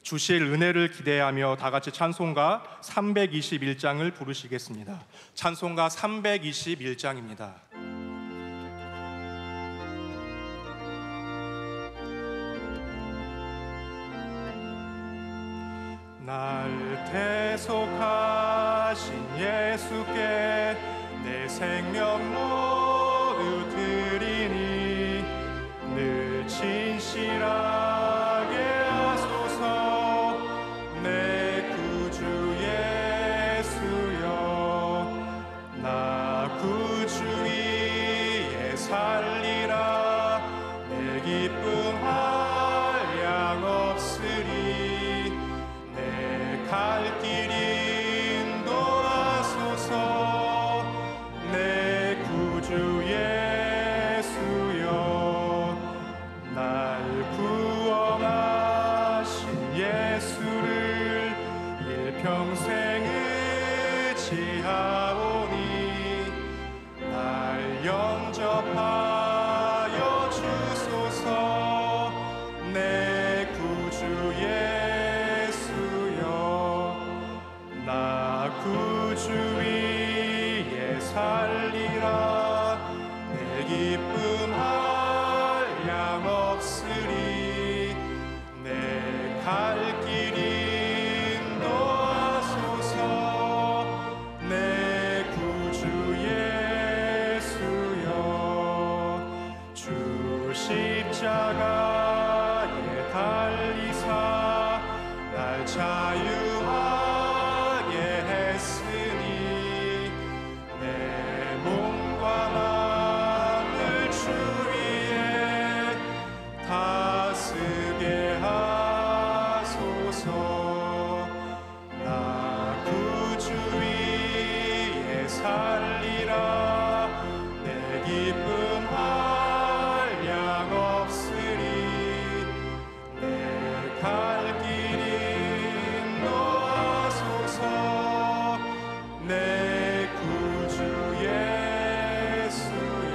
주실 은혜를 기대하며 다 같이 찬송가 321장을 부르시겠습니다. 찬송가 321장입니다. 날 대속하신 예수께 내 생명 모두 드리니 늘 진실하게 하소서. 내 구주 예수여, 나 구주 위에 살리라. 내 기쁨 한량 없으리. 내 갈 길 인도하소서. 내 구주 예수여, 날 구원하신 예수를 일평생 의지하오니 날 영접하여 주소서. 내 구주 예수여, 나 구주 위에 살리라. 내 기쁨 한량 없으리. 내 갈 길 인도하소서. 내 구주 예수여, 주 십자가에 달리사 날 자유하게 했으니 내 몸과 마음을 주 위에 다스게 하소서. 나 구주 위에 살리라. 내 기쁨 한량 없으리. 내 갈 길 인도하소서. 내 구주 예수여.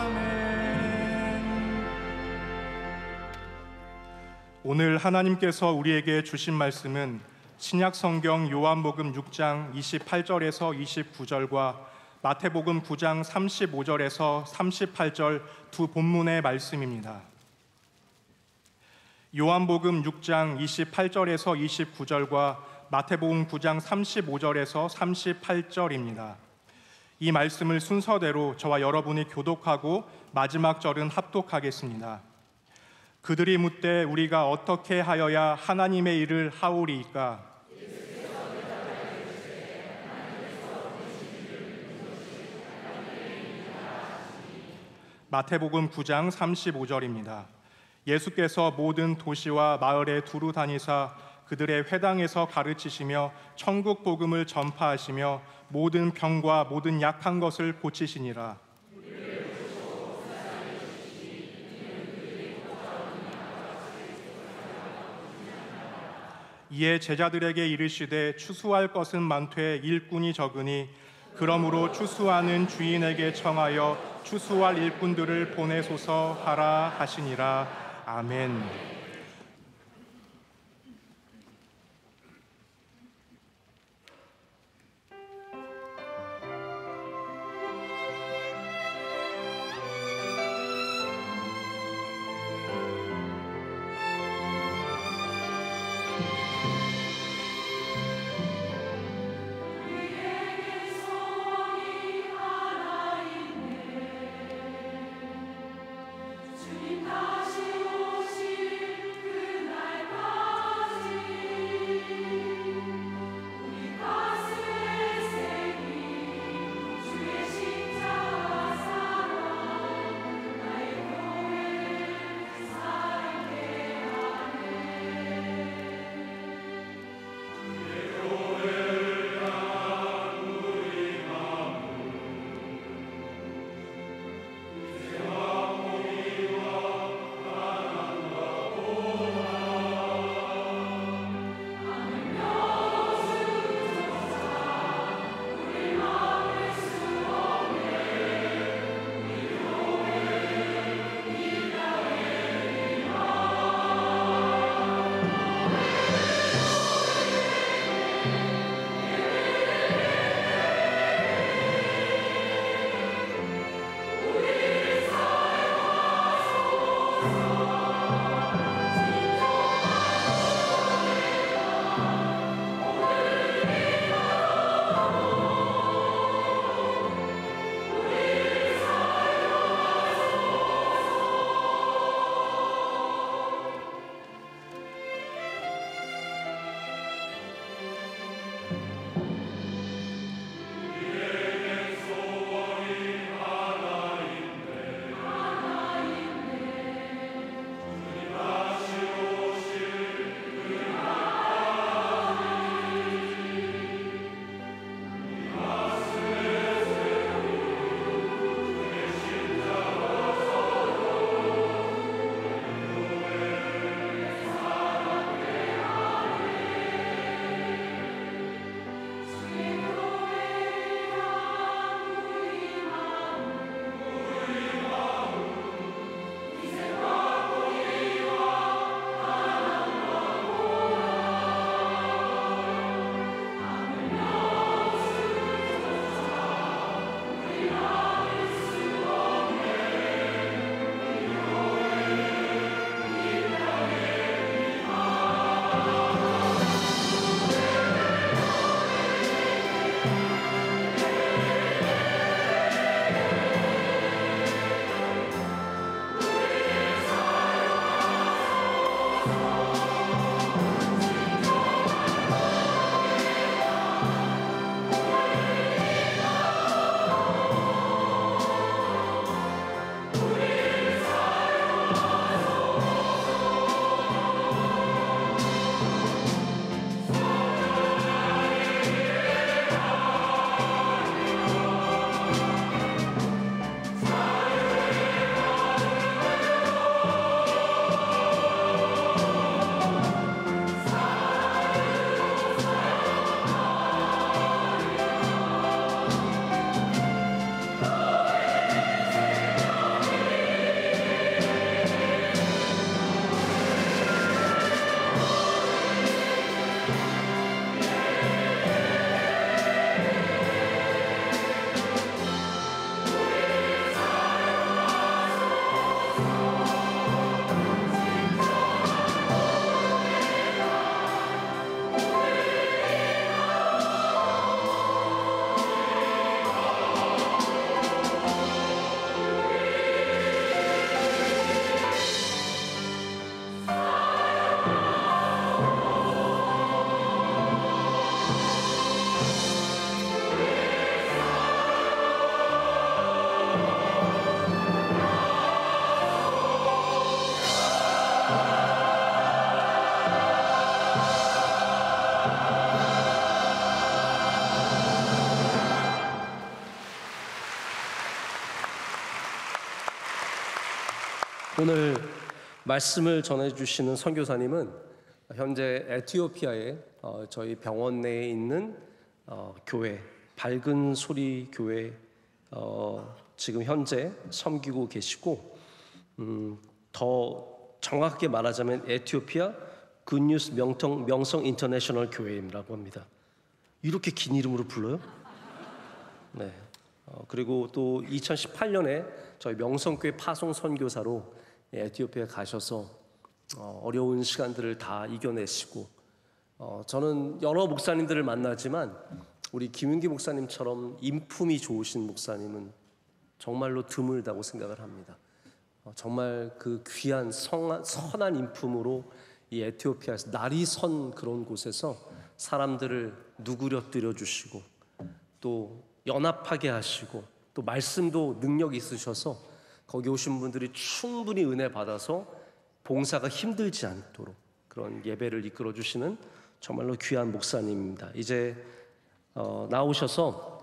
아멘. 오늘 하나님께서 우리에게 주신 말씀은 신약성경 요한복음 6장 28절에서 29절과 마태복음 9장 35절에서 38절 두 본문의 말씀입니다. 요한복음 6장 28절에서 29절과 마태복음 9장 35절에서 38절입니다. 이 말씀을 순서대로 저와 여러분이 교독하고 마지막 절은 합독하겠습니다. 그들이 묻되 우리가 어떻게 하여야 하나님의 일을 하오리이까? 마태복음 9장 35절입니다. 예수께서 모든 도시와 마을에 두루 다니사 그들의 회당에서 가르치시며 천국 복음을 전파하시며 모든 병과 모든 약한 것을 고치시니라. 이에 제자들에게 이르시되 추수할 것은 많되 일꾼이 적으니 그러므로 추수하는 주인에게 청하여 추수할 일꾼들을 보내소서 하라 하시니라. 아멘. 주님 다시 오실 오늘 말씀을 전해주시는 선교사님은 현재 에티오피아의 저희 병원 내에 있는 교회 밝은 소리 교회 지금 현재 섬기고 계시고 더 정확하게 말하자면 에티오피아 굿뉴스 명성 인터내셔널 교회라고 합니다. 이렇게 긴 이름으로 불러요? 네. 그리고 또 2018년에 저희 명성교회 파송 선교사로 에티오피아에 가셔서 어려운 시간들을 다 이겨내시고 저는 여러 목사님들을 만나지만 우리 김윤기 목사님처럼 인품이 좋으신 목사님은 정말로 드물다고 생각을 합니다. 정말 그 귀한 선한 인품으로 이 에티오피아에서 날이 선 그런 곳에서 사람들을 누구려뜨려 주시고 또 연합하게 하시고 또 말씀도 능력이 있으셔서 거기 오신 분들이 충분히 은혜 받아서 봉사가 힘들지 않도록 그런 예배를 이끌어 주시는 정말로 귀한 목사님입니다. 이제 나오셔서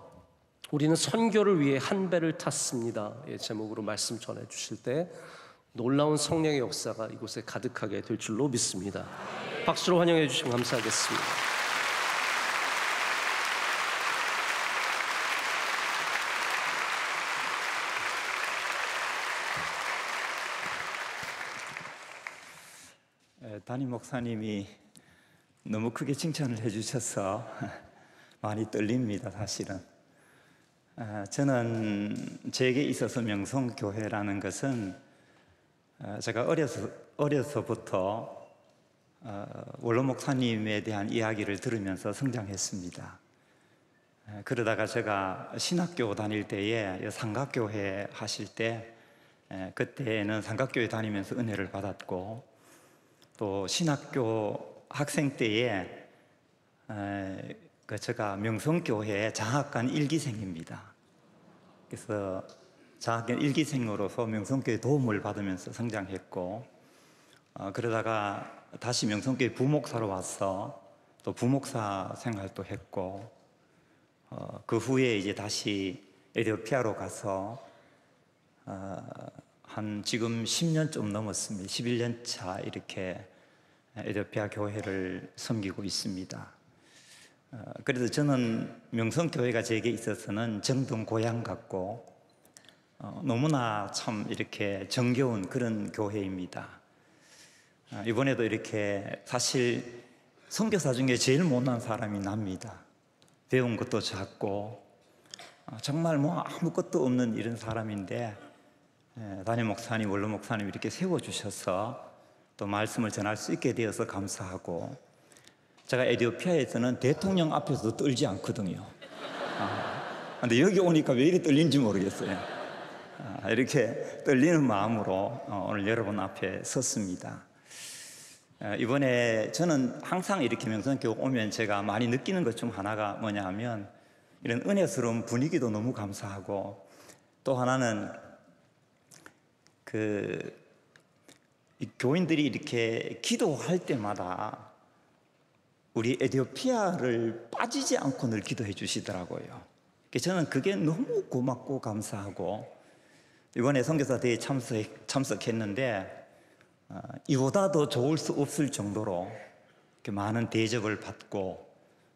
우리는 선교를 위해 한 배를 탔습니다. 제목으로 말씀 전해 주실 때 놀라운 성령의 역사가 이곳에 가득하게 될 줄로 믿습니다. 박수로 환영해 주시면 감사하겠습니다. 담임 목사님이 너무 크게 칭찬을 해주셔서 많이 떨립니다. 사실은 저는 제게 있어서 명성교회라는 것은 제가 어려서부터 원로 목사님에 대한 이야기를 들으면서 성장했습니다. 그러다가 제가 신학교 다닐 때에 삼각교회 하실 때 그때는 삼각교회 다니면서 은혜를 받았고 또 신학교 학생 때에 제가 명성교회 장학관 1기생입니다. 그래서 장학관 1기생으로서 명성교회 도움을 받으면서 성장했고 그러다가 다시 명성교회 부목사로 와서 또 부목사 생활도 했고 그 후에 이제 다시 에티오피아로 가서 한 지금 10년 좀 넘었습니다. 11년 차 이렇게 에티오피아 교회를 섬기고 있습니다. 그래서 저는 명성교회가 제게 있어서는 정든 고향 같고 너무나 참 이렇게 정겨운 그런 교회입니다. 이번에도 이렇게 사실 선교사 중에 제일 못난 사람이 납니다. 배운 것도 작고 정말 뭐 아무것도 없는 이런 사람인데 담임 목사님, 원로 목사님 이렇게 세워주셔서 또 말씀을 전할 수 있게 되어서 감사하고 제가 에티오피아에서는 대통령 앞에서도 떨지 않거든요. 근데 여기 오니까 왜 이렇게 떨리는지 모르겠어요. 이렇게 떨리는 마음으로 오늘 여러분 앞에 섰습니다. 이번에 저는 항상 이렇게 명성교회 오면 제가 많이 느끼는 것 중 하나가 뭐냐 하면 이런 은혜스러운 분위기도 너무 감사하고 또 하나는 이 교인들이 이렇게 기도할 때마다 우리 에티오피아를 빠지지 않고 늘 기도해 주시더라고요. 저는 그게 너무 고맙고 감사하고 이번에 선교사 대회에 참석했는데 이보다 더 좋을 수 없을 정도로 이렇게 많은 대접을 받고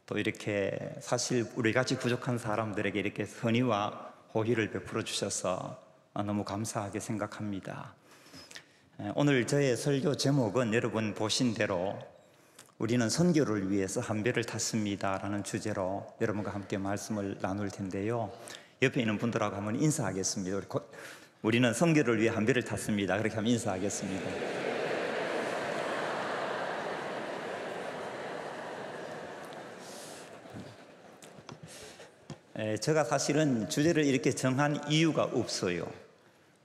또 이렇게 사실 우리 같이 부족한 사람들에게 이렇게 선의와 호의를 베풀어 주셔서 너무 감사하게 생각합니다. 오늘 저의 설교 제목은 여러분 보신 대로 우리는 선교를 위해서 한 배를 탔습니다 라는 주제로 여러분과 함께 말씀을 나눌 텐데요. 옆에 있는 분들하고 한번 인사하겠습니다. 우리는 선교를 위해 한 배를 탔습니다. 그렇게 하면 인사하겠습니다. 제가 사실은 주제를 이렇게 정한 이유가 없어요.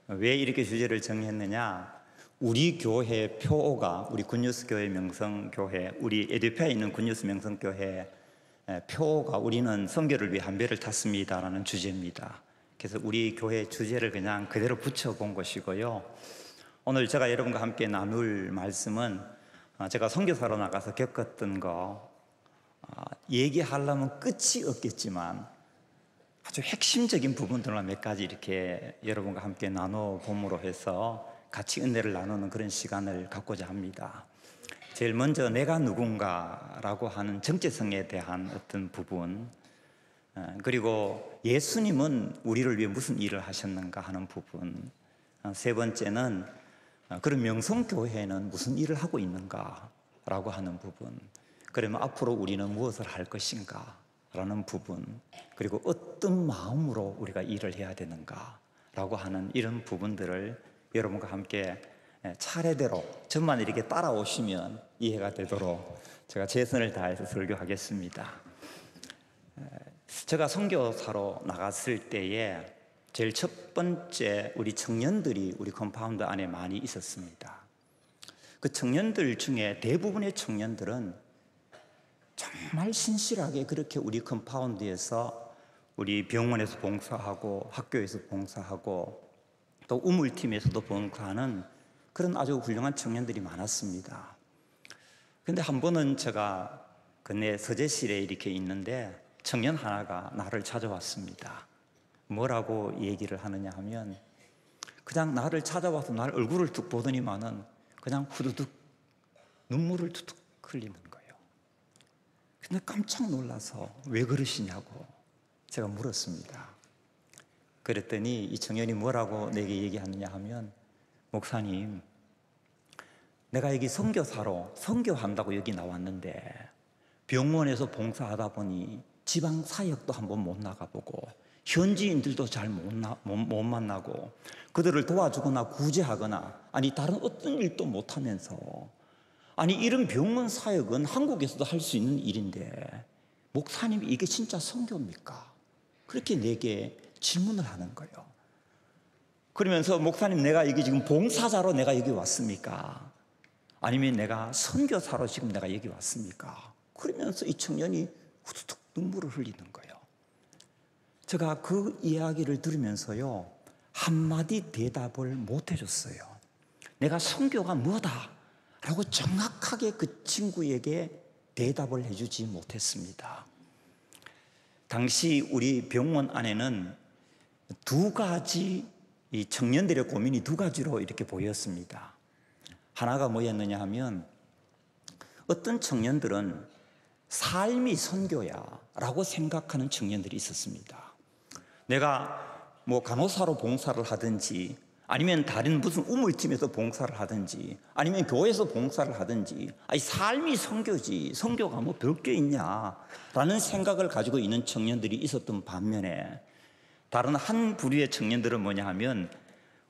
왜 이렇게 주제를 정했느냐? 우리 교회 표어가 우리 굿뉴스 교회 명성교회, 우리 에티오피아에 있는 굿뉴스 명성교회 표어가 우리는 선교를 위해 한 배를 탔습니다라는 주제입니다. 그래서 우리 교회 주제를 그냥 그대로 붙여본 것이고요. 오늘 제가 여러분과 함께 나눌 말씀은 제가 선교사로 나가서 겪었던 거 얘기하려면 끝이 없겠지만 아주 핵심적인 부분들만 몇 가지 이렇게 여러분과 함께 나눠봄으로 해서 같이 은혜를 나누는 그런 시간을 갖고자 합니다. 제일 먼저 내가 누군가라고 하는 정체성에 대한 어떤 부분, 그리고 예수님은 우리를 위해 무슨 일을 하셨는가 하는 부분, 세 번째는 그런 명성교회는 무슨 일을 하고 있는가라고 하는 부분, 그러면 앞으로 우리는 무엇을 할 것인가 라는 부분, 그리고 어떤 마음으로 우리가 일을 해야 되는가라고 하는 이런 부분들을 여러분과 함께 차례대로 저만 이렇게 따라오시면 이해가 되도록 제가 최선을 다해서 설교하겠습니다. 제가 선교사로 나갔을 때에 제일 첫 번째 우리 청년들이 우리 컴파운드 안에 많이 있었습니다. 그 청년들 중에 대부분의 청년들은 정말 신실하게 그렇게 우리 컴파운드에서 우리 병원에서 봉사하고 학교에서 봉사하고 또 우물팀에서도 봉사하는 그런 아주 훌륭한 청년들이 많았습니다. 근데 한 번은 제가 내 서재실에 이렇게 있는데 청년 하나가 나를 찾아왔습니다. 뭐라고 얘기를 하느냐 하면 그냥 나를 찾아와서 날 얼굴을 툭 보더니만은 그냥 후두둑 눈물을 툭툭 흘리는 거예요. 근데 깜짝 놀라서 왜 그러시냐고 제가 물었습니다. 그랬더니 이 청년이 뭐라고 내게 얘기하느냐 하면 목사님, 내가 여기 선교사로 선교한다고 여기 나왔는데 병원에서 봉사하다 보니 지방 사역도 한번 못 나가보고 현지인들도 잘 못 만나고 그들을 도와주거나 구제하거나 아니 다른 어떤 일도 못하면서 아니 이런 병원 사역은 한국에서도 할 수 있는 일인데 목사님 이게 진짜 선교입니까? 그렇게 내게 질문을 하는 거예요. 그러면서 목사님 내가 이게 지금 봉사자로 내가 여기 왔습니까? 아니면 내가 선교사로 지금 내가 여기 왔습니까? 그러면서 이 청년이 후두둑 눈물을 흘리는 거예요. 제가 그 이야기를 들으면서요 한마디 대답을 못 해줬어요. 내가 선교가 뭐다 라고 정확하게 그 친구에게 대답을 해주지 못했습니다. 당시 우리 병원 안에는 두 가지 이 청년들의 고민이 두 가지로 이렇게 보였습니다. 하나가 뭐였느냐 하면 어떤 청년들은 삶이 선교야 라고 생각하는 청년들이 있었습니다. 내가 뭐 간호사로 봉사를 하든지 아니면 다른 무슨 우물팀에서 봉사를 하든지 아니면 교회에서 봉사를 하든지 아니 삶이 선교지 선교가 뭐 별게 있냐라는 생각을 가지고 있는 청년들이 있었던 반면에 다른 한 부류의 청년들은 뭐냐 하면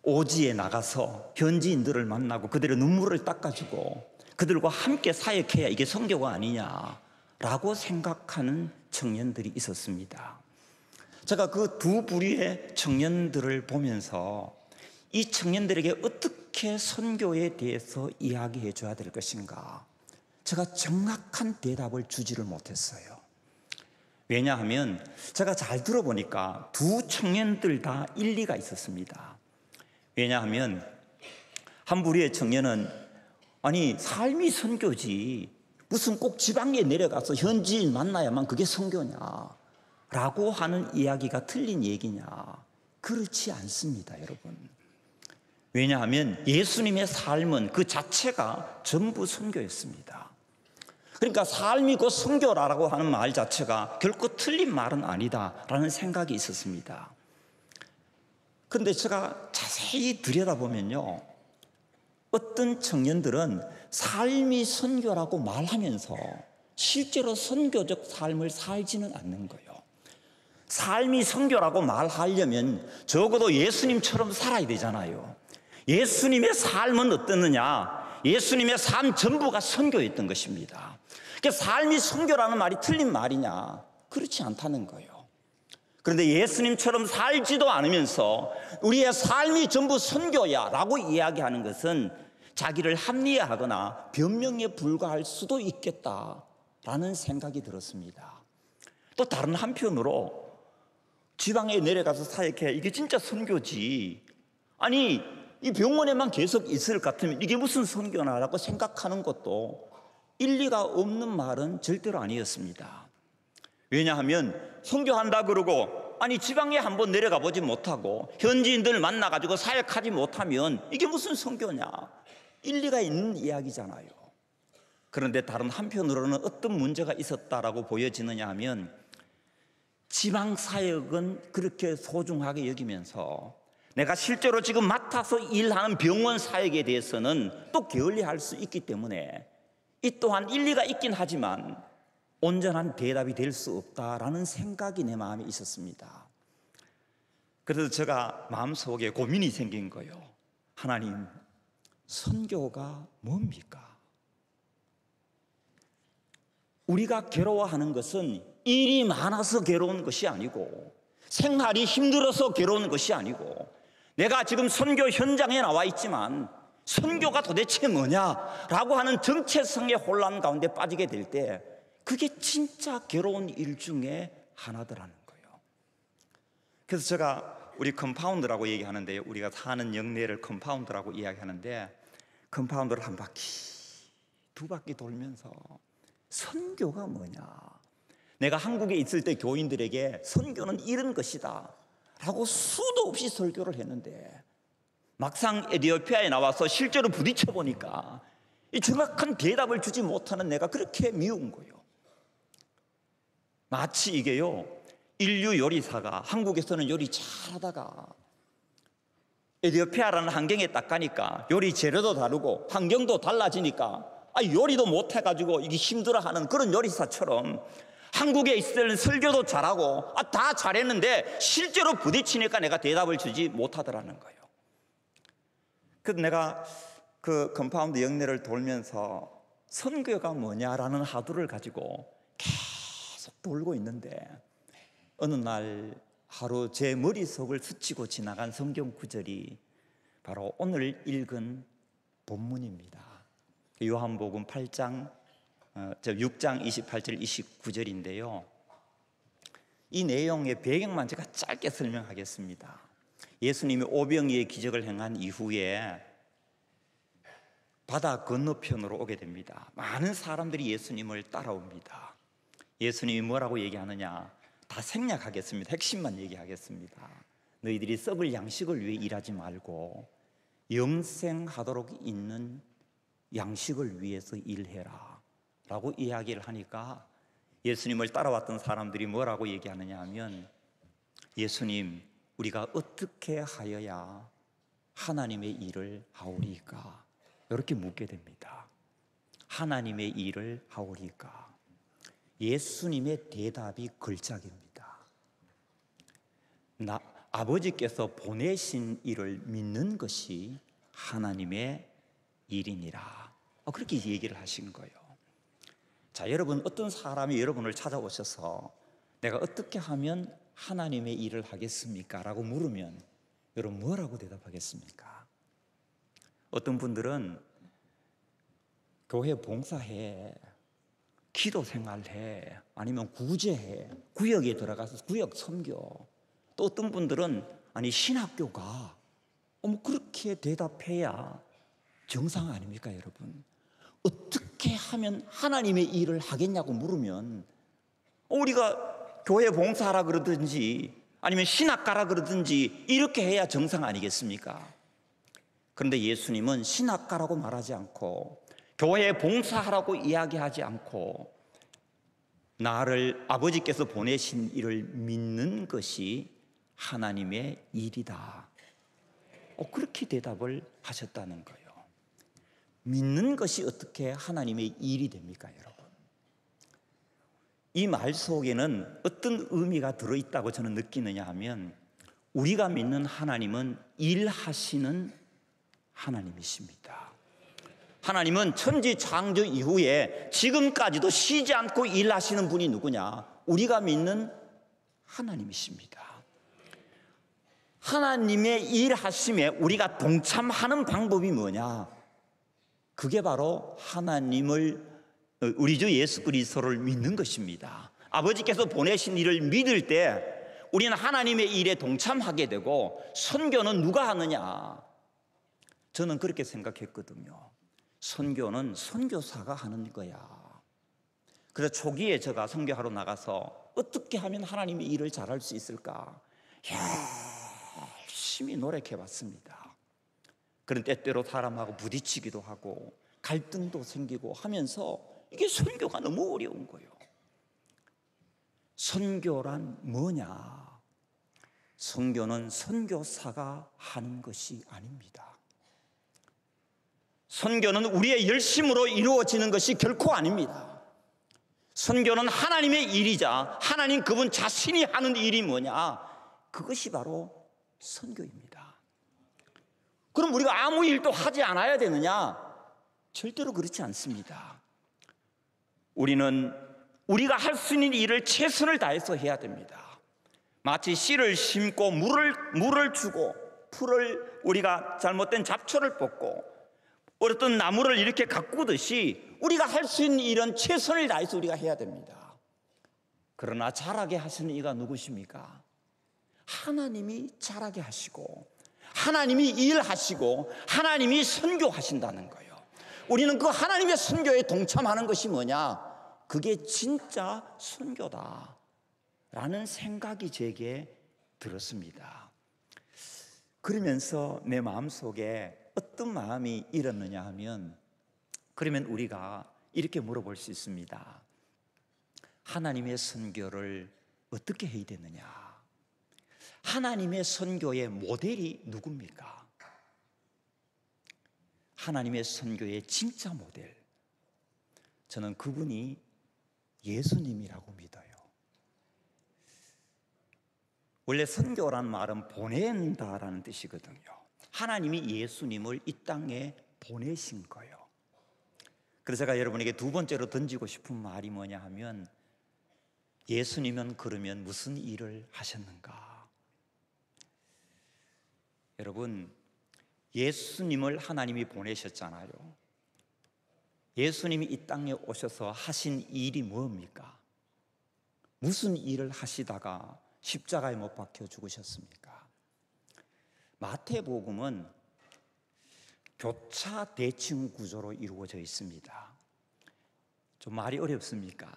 오지에 나가서 현지인들을 만나고 그들의 눈물을 닦아주고 그들과 함께 사역해야 이게 선교가 아니냐라고 생각하는 청년들이 있었습니다. 제가 그 두 부류의 청년들을 보면서 이 청년들에게 어떻게 선교에 대해서 이야기해 줘야 될 것인가 제가 정확한 대답을 주지를 못했어요. 왜냐하면 제가 잘 들어보니까 두 청년들 다 일리가 있었습니다. 왜냐하면 한 부류의 청년은 아니 삶이 선교지 무슨 꼭 지방에 내려가서 현지인 만나야만 그게 선교냐 라고 하는 이야기가 틀린 얘기냐. 그렇지 않습니다, 여러분. 왜냐하면 예수님의 삶은 그 자체가 전부 선교였습니다. 그러니까 삶이 곧 선교라고 하는 말 자체가 결코 틀린 말은 아니다라는 생각이 있었습니다. 그런데 제가 자세히 들여다보면요 어떤 청년들은 삶이 선교라고 말하면서 실제로 선교적 삶을 살지는 않는 거예요. 삶이 선교라고 말하려면 적어도 예수님처럼 살아야 되잖아요. 예수님의 삶은 어떻느냐? 예수님의 삶 전부가 선교였던 것입니다. 그러니까 삶이 선교라는 말이 틀린 말이냐? 그렇지 않다는 거예요. 그런데 예수님처럼 살지도 않으면서 우리의 삶이 전부 선교야 라고 이야기하는 것은 자기를 합리화하거나 변명에 불과할 수도 있겠다라는 생각이 들었습니다. 또 다른 한편으로 지방에 내려가서 사역해야 이게 진짜 선교지, 아니 이 병원에만 계속 있을 것 같으면 이게 무슨 선교나라고 생각하는 것도 일리가 없는 말은 절대로 아니었습니다. 왜냐하면 선교한다 그러고 아니 지방에 한번 내려가 보지 못하고 현지인들 만나가지고 사역하지 못하면 이게 무슨 선교냐? 일리가 있는 이야기잖아요. 그런데 다른 한편으로는 어떤 문제가 있었다라고 보여지느냐 하면 지방 사역은 그렇게 소중하게 여기면서 내가 실제로 지금 맡아서 일하는 병원 사역에 대해서는 또 게을리할 수 있기 때문에 이 또한 일리가 있긴 하지만 온전한 대답이 될 수 없다라는 생각이 내 마음에 있었습니다. 그래서 제가 마음속에 고민이 생긴 거예요. 하나님, 선교가 뭡니까? 우리가 괴로워하는 것은 일이 많아서 괴로운 것이 아니고 생활이 힘들어서 괴로운 것이 아니고 내가 지금 선교 현장에 나와 있지만 선교가 도대체 뭐냐라고 하는 정체성의 혼란 가운데 빠지게 될 때 그게 진짜 괴로운 일 중에 하나더라는 거예요. 그래서 제가 우리 컴파운드라고 얘기하는데 우리가 사는 영내를 컴파운드라고 이야기하는데 컴파운드를 한 바퀴 두 바퀴 돌면서 선교가 뭐냐, 내가 한국에 있을 때 교인들에게 선교는 이런 것이다 라고 수도 없이 설교를 했는데 막상 에티오피아에 나와서 실제로 부딪혀 보니까 이 정확한 대답을 주지 못하는 내가 그렇게 미운 거예요. 마치 이게요, 인류 요리사가 한국에서는 요리 잘하다가 에티오피아라는 환경에 딱 가니까 요리 재료도 다르고 환경도 달라지니까 요리도 못해가지고 이게 힘들어하는 그런 요리사처럼 한국에 있을 때는 설교도 잘하고 다 잘했는데 실제로 부딪히니까 내가 대답을 주지 못하더라는 거예요. 그래서 내가 그 컴파운드 영내를 돌면서 선교가 뭐냐라는 화두를 가지고 계속 돌고 있는데 어느 날 하루 제 머릿속을 스치고 지나간 성경 구절이 바로 오늘 읽은 본문입니다. 요한복음 6장 28절 29절인데요. 이 내용의 배경만 제가 짧게 설명하겠습니다. 예수님이 오병이의 기적을 행한 이후에 바다 건너편으로 오게 됩니다. 많은 사람들이 예수님을 따라옵니다. 예수님이 뭐라고 얘기하느냐, 다 생략하겠습니다. 핵심만 얘기하겠습니다. 너희들이 썩을 양식을 위해 일하지 말고 영생하도록 있는 양식을 위해서 일해라 라고 이야기를 하니까 예수님을 따라왔던 사람들이 뭐라고 얘기하느냐 하면, 예수님, 우리가 어떻게 하여야 하나님의 일을 하오리까? 이렇게 묻게 됩니다. 하나님의 일을 하오리까? 예수님의 대답이 걸작입니다. 아버지께서 보내신 일을 믿는 것이 하나님의 일이니라. 그렇게 얘기를 하신 거예요. 자, 여러분, 어떤 사람이 여러분을 찾아오셔서 내가 어떻게 하면 하나님의 일을 하겠습니까? 라고 물으면 여러분 뭐라고 대답하겠습니까? 어떤 분들은 교회 봉사해, 기도 생활해, 아니면 구제해, 구역에 들어가서 구역 섬겨. 또 어떤 분들은 아니 신학교가 그렇게 대답해야 정상 아닙니까, 여러분? 어떻게 하면 하나님의 일을 하겠냐고 물으면 우리가 교회 봉사하라 그러든지 아니면 신학 가라 그러든지 이렇게 해야 정상 아니겠습니까? 그런데 예수님은 신학 가라고 말하지 않고 교회 봉사하라고 이야기하지 않고 나를 아버지께서 보내신 일을 믿는 것이 하나님의 일이다. 그렇게 대답을 하셨다는 거예요. 믿는 것이 어떻게 하나님의 일이 됩니까, 여러분? 이 말 속에는 어떤 의미가 들어있다고 저는 느끼느냐 하면 우리가 믿는 하나님은 일하시는 하나님이십니다. 하나님은 천지 창조 이후에 지금까지도 쉬지 않고 일하시는 분이 누구냐? 우리가 믿는 하나님이십니다. 하나님의 일하심에 우리가 동참하는 방법이 뭐냐? 그게 바로 하나님을, 우리 주 예수 그리스도를 믿는 것입니다. 아버지께서 보내신 일을 믿을 때 우리는 하나님의 일에 동참하게 되고, 선교는 누가 하느냐? 저는 그렇게 생각했거든요. 선교는 선교사가 하는 거야. 그래서 초기에 제가 선교하러 나가서 어떻게 하면 하나님의 일을 잘할 수 있을까? 열심히 노력해 봤습니다. 그런 때때로 사람하고 부딪히기도 하고 갈등도 생기고 하면서 이게 선교가 너무 어려운 거예요. 선교란 뭐냐? 선교는 선교사가 하는 것이 아닙니다. 선교는 우리의 열심으로 이루어지는 것이 결코 아닙니다. 선교는 하나님의 일이자 하나님 그분 자신이 하는 일이 뭐냐? 그것이 바로 선교입니다. 그럼 우리가 아무 일도 하지 않아야 되느냐? 절대로 그렇지 않습니다. 우리는 우리가 할 수 있는 일을 최선을 다해서 해야 됩니다. 마치 씨를 심고 물을 주고 풀을 우리가 잘못된 잡초를 뽑고 어떤 나무를 이렇게 가꾸듯이 우리가 할 수 있는 일은 최선을 다해서 우리가 해야 됩니다. 그러나 잘하게 하시는 이가 누구십니까? 하나님이 잘하게 하시고 하나님이 일하시고 하나님이 선교하신다는 거예요. 우리는 그 하나님의 선교에 동참하는 것이 뭐냐? 그게 진짜 선교다 라는 생각이 제게 들었습니다. 그러면서 내 마음속에 어떤 마음이 일었느냐 하면, 그러면 우리가 이렇게 물어볼 수 있습니다. 하나님의 선교를 어떻게 해야 되느냐? 하나님의 선교의 모델이 누굽니까? 하나님의 선교의 진짜 모델, 저는 그분이 예수님이라고 믿어요. 원래 선교란 말은 보낸다라는 뜻이거든요. 하나님이 예수님을 이 땅에 보내신 거예요. 그래서 제가 여러분에게 두 번째로 던지고 싶은 말이 뭐냐 하면, 예수님은 그러면 무슨 일을 하셨는가? 여러분, 예수님을 하나님이 보내셨잖아요. 예수님이 이 땅에 오셔서 하신 일이 뭡니까? 무슨 일을 하시다가 십자가에 못 박혀 죽으셨습니까? 마태복음은 교차 대칭 구조로 이루어져 있습니다. 좀 말이 어렵습니까?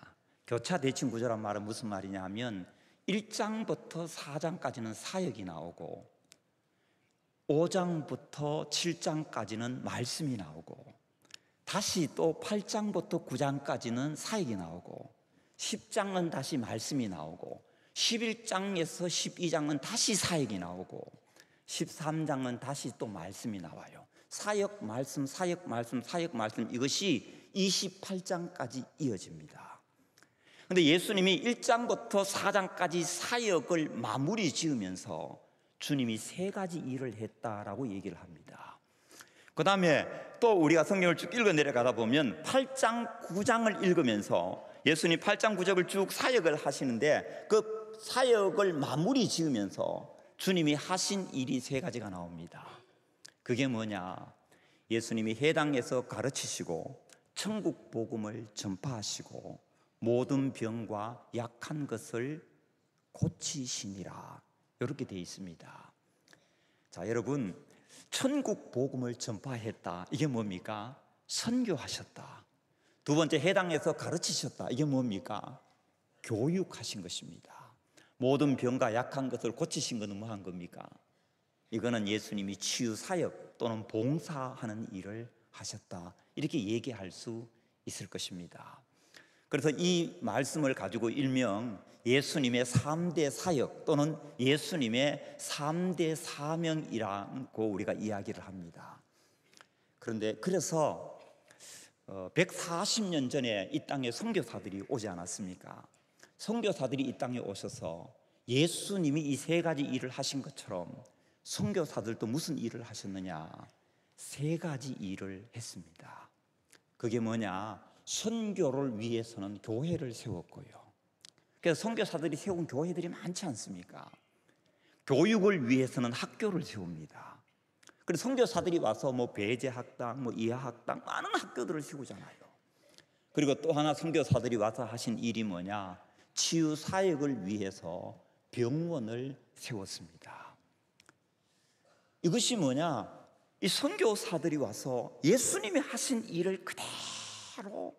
교차 대칭 구조란 말은 무슨 말이냐 하면 1장부터 4장까지는 사역이 나오고 5장부터 7장까지는 말씀이 나오고 다시 또 8장부터 9장까지는 사역이 나오고 10장은 다시 말씀이 나오고 11장에서 12장은 다시 사역이 나오고 13장은 다시 또 말씀이 나와요. 사역, 말씀, 사역, 말씀, 사역, 말씀, 이것이 28장까지 이어집니다. 그런데 예수님이 1장부터 4장까지 사역을 마무리 지으면서 주님이 세 가지 일을 했다라고 얘기를 합니다. 그 다음에 또 우리가 성경을 쭉 읽어 내려가다 보면 8장, 9장을 읽으면서 예수님 8장, 9장을 쭉 사역을 하시는데 그 사역을 마무리 지으면서 주님이 하신 일이 세 가지가 나옵니다. 그게 뭐냐? 예수님이 회당에서 가르치시고 천국 복음을 전파하시고 모든 병과 약한 것을 고치시니라, 이렇게 되어 있습니다. 자, 여러분, 천국 복음을 전파했다, 이게 뭡니까? 선교하셨다. 두 번째, 회당에서 가르치셨다, 이게 뭡니까? 교육하신 것입니다. 모든 병과 약한 것을 고치신 것은 뭐 한 겁니까? 이거는 예수님이 치유 사역 또는 봉사하는 일을 하셨다, 이렇게 얘기할 수 있을 것입니다. 그래서 이 말씀을 가지고 일명 예수님의 3대 사역 또는 예수님의 3대 사명이라고 우리가 이야기를 합니다. 그런데 그래서 140년 전에 이 땅에 선교사들이 오지 않았습니까? 선교사들이 이 땅에 오셔서 예수님이 이 세 가지 일을 하신 것처럼 선교사들도 무슨 일을 하셨느냐? 세 가지 일을 했습니다. 그게 뭐냐? 선교를 위해서는 교회를 세웠고요. 그래서 선교사들이 세운 교회들이 많지 않습니까? 교육을 위해서는 학교를 세웁니다. 그래서 선교사들이 와서 뭐 배제학당, 뭐 이하학당, 많은 학교들을 세우잖아요. 그리고 또 하나 선교사들이 와서 하신 일이 뭐냐? 치유 사역을 위해서 병원을 세웠습니다. 이것이 뭐냐? 이 선교사들이 와서 예수님이 하신 일을 그대로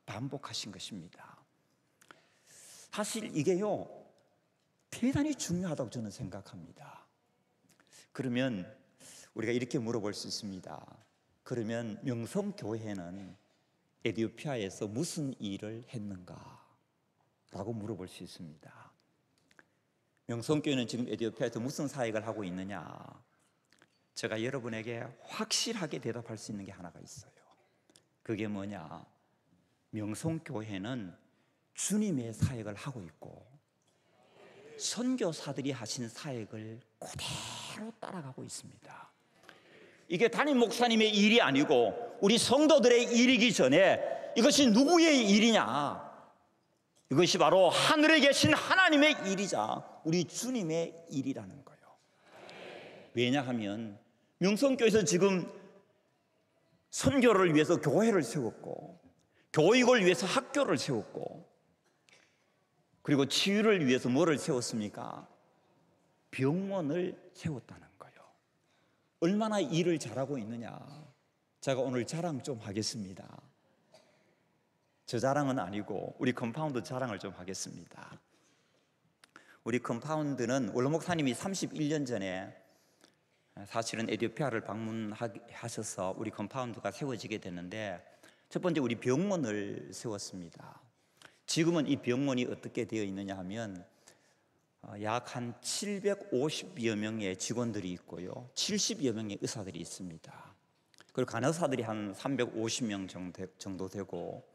반복하신 것입니다. 사실 이게요, 대단히 중요하다고 저는 생각합니다. 그러면 우리가 이렇게 물어볼 수 있습니다. 그러면 명성교회는 에티오피아에서 무슨 일을 했는가? 라고 물어볼 수 있습니다. 명성교회는 지금 에티오피아에서 무슨 사역을 하고 있느냐? 제가 여러분에게 확실하게 대답할 수 있는 게 하나가 있어요. 그게 뭐냐? 명성교회는 주님의 사역을 하고 있고 선교사들이 하신 사역을 그대로 따라가고 있습니다. 이게 담임 목사님의 일이 아니고 우리 성도들의 일이기 전에 이것이 누구의 일이냐? 이것이 바로 하늘에 계신 하나님의 일이자 우리 주님의 일이라는 거예요. 왜냐하면 명성교회에서 지금 선교를 위해서 교회를 세웠고 교육을 위해서 학교를 세웠고 그리고 치유를 위해서 뭐를 세웠습니까? 병원을 세웠다는 거예요. 얼마나 일을 잘하고 있느냐? 제가 오늘 자랑 좀 하겠습니다. 저 자랑은 아니고 우리 컴파운드 자랑을 좀 하겠습니다. 우리 컴파운드는 원로 목사님이 31년 전에 사실은 에티오피아를 방문하셔서 우리 컴파운드가 세워지게 됐는데 첫 번째 우리 병원을 세웠습니다. 지금은 이 병원이 어떻게 되어 있느냐 하면 약 한 750여 명의 직원들이 있고요, 70여 명의 의사들이 있습니다. 그리고 간호사들이 한 350명 정도 되고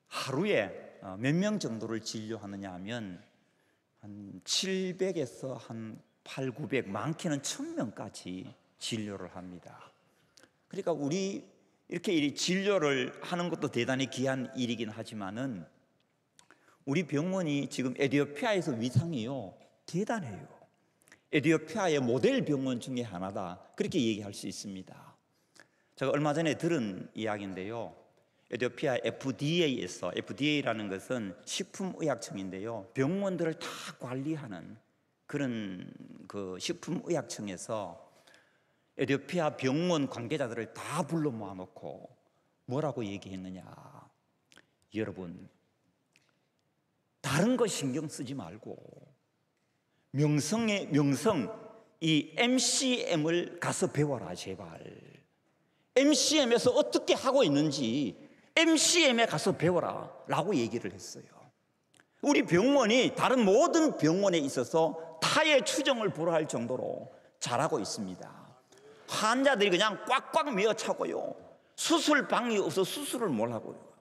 하루에 몇 명 정도를 진료하느냐 하면 한 700에서 한 8, 900, 많게는 1000명까지 진료를 합니다. 그러니까 우리 이렇게 진료를 하는 것도 대단히 귀한 일이긴 하지만은 우리 병원이 지금 에티오피아에서 위상이요 대단해요. 에티오피아의 모델 병원 중에 하나다, 그렇게 얘기할 수 있습니다. 제가 얼마 전에 들은 이야기인데요, 에티오피아 FDA에서, FDA라는 것은 식품의약청인데요, 병원들을 다 관리하는 그런 그 식품의약청에서 에티오피아 병원 관계자들을 다 불러 모아놓고 뭐라고 얘기했느냐? 여러분, 다른 거 신경 쓰지 말고 명성의 명성, 이 MCM을 가서 배워라 제발. MCM에서 어떻게 하고 있는지 MCM에 가서 배워라 라고 얘기를 했어요. 우리 병원이 다른 모든 병원에 있어서 타의 추정을 불허할 정도로 잘하고 있습니다. 환자들이 그냥 꽉꽉 메어 차고요, 수술방이 없어 수술을 못 하고요.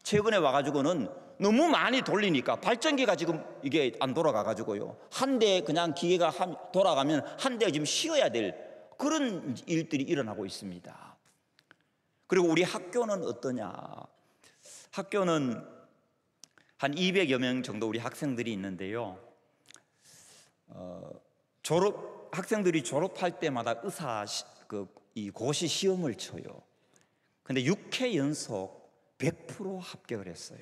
최근에 와가지고는 너무 많이 돌리니까 발전기가 지금 이게 안 돌아가가지고요, 한 대 그냥 기계가 돌아가면 한 대가 지금 쉬어야 될 그런 일들이 일어나고 있습니다. 그리고 우리 학교는 어떠냐? 학교는 한 200여 명 정도 우리 학생들이 있는데요, 학생들이 졸업할 때마다 이 고시 시험을 쳐요. 근데 6회 연속 100% 합격을 했어요.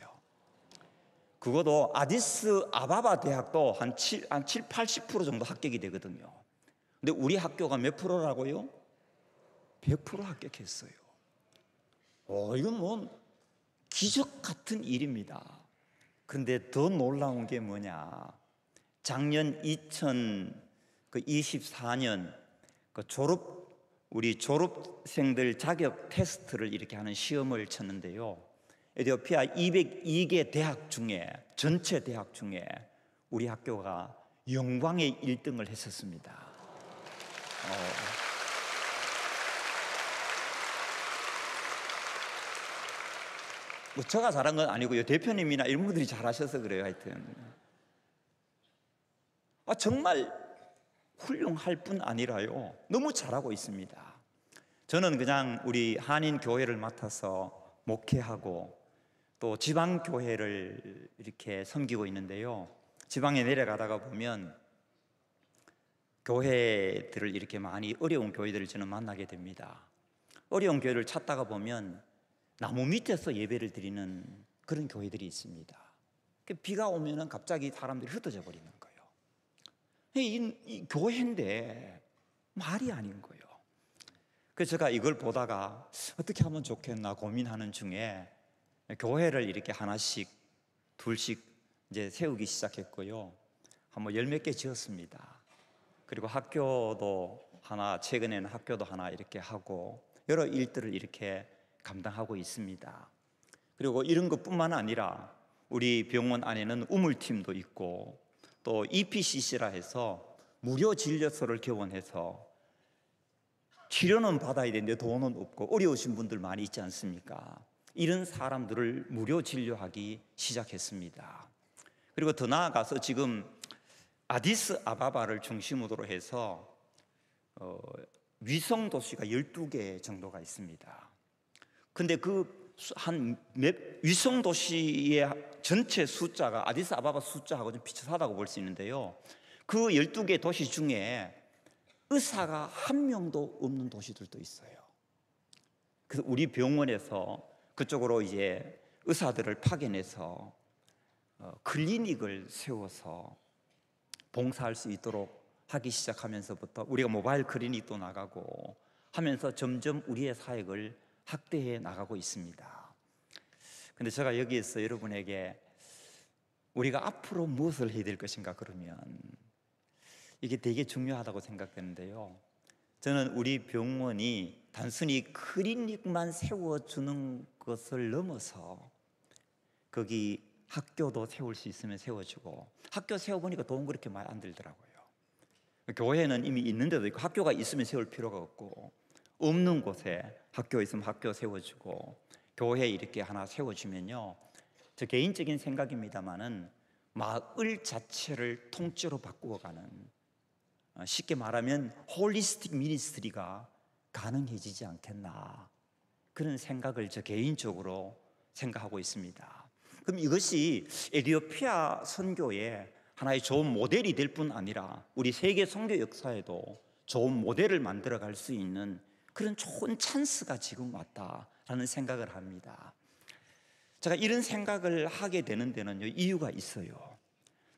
그것도 아디스 아바바 대학도 한 80% 정도 합격이 되거든요. 근데 우리 학교가 몇 프로라고요? 100% 합격했어요. 이건 뭐 기적 같은 일입니다. 그런데 더 놀라운 게 뭐냐? 작년 2024년 우리 졸업생들 자격 테스트를 이렇게 하는 시험을 쳤는데요, 에티오피아 202개 대학 중에, 전체 대학 중에 우리 학교가 영광의 1등을 했었습니다. 뭐 제가 잘한 건 아니고요, 대표님이나 이런 분들이 잘하셔서 그래요. 하여튼 정말 훌륭할 뿐 아니라요, 너무 잘하고 있습니다. 저는 그냥 우리 한인 교회를 맡아서 목회하고 또 지방 교회를 이렇게 섬기고 있는데요, 지방에 내려가다가 보면 교회들을 이렇게 많이 어려운 교회들을 저는 만나게 됩니다. 어려운 교회를 찾다가 보면 나무 밑에서 예배를 드리는 그런 교회들이 있습니다. 비가 오면 갑자기 사람들이 흩어져 버리는 거예요. 이 교회인데 말이 아닌 거예요. 그래서 제가 이걸 보다가 어떻게 하면 좋겠나 고민하는 중에 교회를 이렇게 하나씩 둘씩 이제 세우기 시작했고요. 한 열 몇 개 지었습니다. 그리고 학교도 하나, 최근에는 학교도 하나 이렇게 하고 여러 일들을 이렇게 감당하고 있습니다. 그리고 이런 것뿐만 아니라 우리 병원 안에는 우물팀도 있고 또 EPCC라 해서 무료 진료소를 개원해서 치료는 받아야 되는데 돈은 없고 어려우신 분들 많이 있지 않습니까? 이런 사람들을 무료 진료하기 시작했습니다. 그리고 더 나아가서 지금 아디스 아바바를 중심으로 해서 위성 도시가 12개 정도가 있습니다. 근데 그 위성 도시의 전체 숫자가 아디스 아바바 숫자하고 좀 비슷하다고 볼 수 있는데요. 그 12개 도시 중에 의사가 한 명도 없는 도시들도 있어요. 그래서 우리 병원에서 그쪽으로 이제 의사들을 파견해서 클리닉을 세워서 봉사할 수 있도록 하기 시작하면서부터 우리가 모바일 클리닉도 나가고 하면서 점점 우리의 사역을 확대해 나가고 있습니다. 근데 제가 여기에서 여러분에게 우리가 앞으로 무엇을 해야 될 것인가 그러면 이게 되게 중요하다고 생각되는데요. 저는 우리 병원이 단순히 클리닉만 세워주는 것을 넘어서 거기 학교도 세울 수 있으면 세워주고, 학교 세워보니까 돈 그렇게 많이 안 들더라고요. 교회는 이미 있는 데도 있고 학교가 있으면 세울 필요가 없고, 없는 곳에 학교 있으면 학교 세워주고 교회 이렇게 하나 세워주면요, 저 개인적인 생각입니다마는 마을 자체를 통째로 바꾸어가는, 쉽게 말하면 홀리스틱 미니스트리가 가능해지지 않겠나, 그런 생각을 저 개인적으로 생각하고 있습니다. 그럼 이것이 에티오피아 선교의 하나의 좋은 모델이 될 뿐 아니라 우리 세계 선교 역사에도 좋은 모델을 만들어갈 수 있는 그런 좋은 찬스가 지금 왔다라는 생각을 합니다. 제가 이런 생각을 하게 되는 데는요, 이유가 있어요.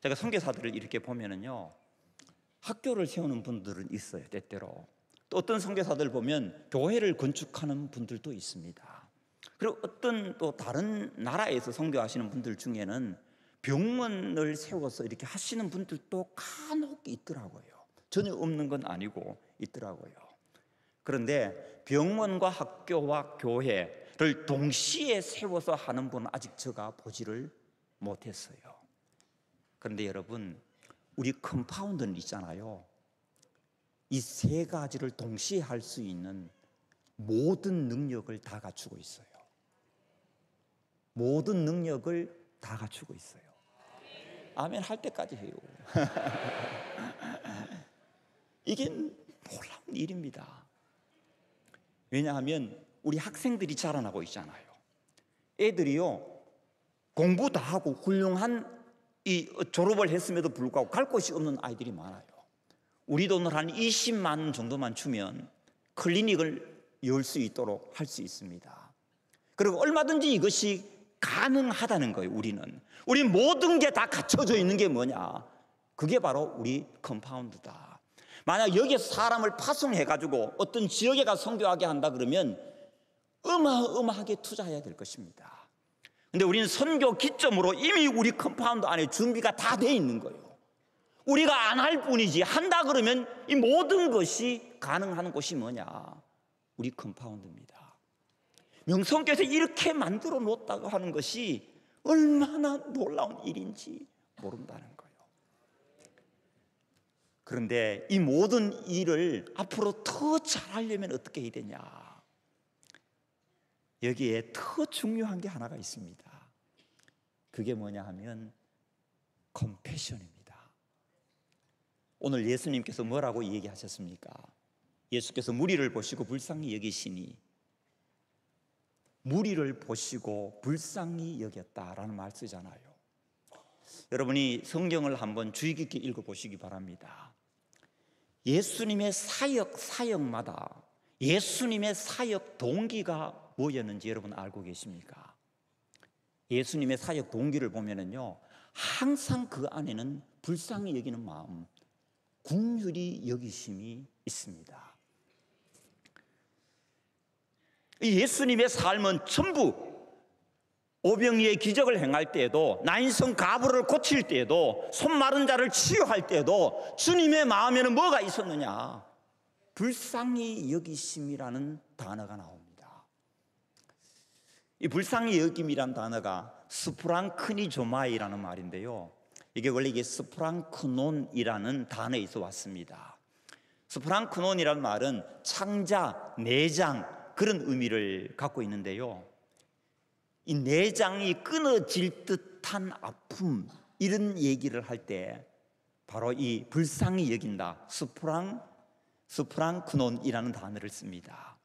제가 선교사들을 이렇게 보면은요, 학교를 세우는 분들은 있어요, 때때로. 또 어떤 선교사들 보면 교회를 건축하는 분들도 있습니다. 그리고 어떤 또 다른 나라에서 선교하시는 분들 중에는 병원을 세워서 이렇게 하시는 분들도 간혹 있더라고요. 전혀 없는 건 아니고 있더라고요. 그런데 병원과 학교와 교회를 동시에 세워서 하는 분은 아직 제가 보지를 못했어요. 그런데 여러분, 우리 컴파운드는 있잖아요. 이 세 가지를 동시에 할 수 있는 모든 능력을 다 갖추고 있어요. 모든 능력을 다 갖추고 있어요. 아멘 할 때까지 해요. 이게 놀라운 일입니다. 왜냐하면 우리 학생들이 자라나고 있잖아요. 애들이요, 공부 다 하고 훌륭한 이 졸업을 했음에도 불구하고 갈 곳이 없는 아이들이 많아요. 우리 돈을 한 20만 원 정도만 주면 클리닉을 열 수 있도록 할 수 있습니다. 그리고 얼마든지 이것이 가능하다는 거예요. 우리 모든 게 다 갖춰져 있는 게 뭐냐, 그게 바로 우리 컴파운드다. 만약 여기에서 사람을 파송해가지고 어떤 지역에 가서 선교하게 한다 그러면 어마어마하게 투자해야 될 것입니다. 근데 우리는 선교 기점으로 이미 우리 컴파운드 안에 준비가 다 돼 있는 거예요. 우리가 안 할 뿐이지, 한다 그러면 이 모든 것이 가능한 곳이 뭐냐, 우리 컴파운드입니다. 명성교에서 이렇게 만들어 놓았다고 하는 것이 얼마나 놀라운 일인지 모른다는 거예요. 그런데 이 모든 일을 앞으로 더 잘하려면 어떻게 해야 되냐, 여기에 더 중요한 게 하나가 있습니다. 그게 뭐냐 하면 컴패션입니다. 오늘 예수님께서 뭐라고 얘기하셨습니까? 예수께서 무리를 보시고 불쌍히 여기시니, 무리를 보시고 불쌍히 여겼다라는 말 쓰잖아요. 여러분이 성경을 한번 주의 깊게 읽어보시기 바랍니다. 예수님의 사역마다 예수님의 사역 동기가 뭐였는지 여러분 알고 계십니까? 예수님의 사역 동기를 보면은요, 항상 그 안에는 불쌍히 여기는 마음, 긍휼히 여기심이 있습니다. 예수님의 삶은 전부 오병이의 기적을 행할 때에도, 나인성 가부를 고칠 때에도, 손 마른 자를 치유할 때에도 주님의 마음에는 뭐가 있었느냐? 불쌍히 여기심이라는 단어가 나옵니다. 이 불쌍히 여김이라는 단어가 스프랑크니조마이라는 말인데요, 이게 원래 이게 스프랑크논이라는 단어에서 왔습니다. 스프랑크논이라는 말은 창자, 내장, 그런 의미를 갖고 있는데요, 이 내장이 끊어질 듯한 아픔, 이런 얘기를 할 때 바로 이 불쌍히 여긴다, 스프랑크논이라는 단어를 씁니다.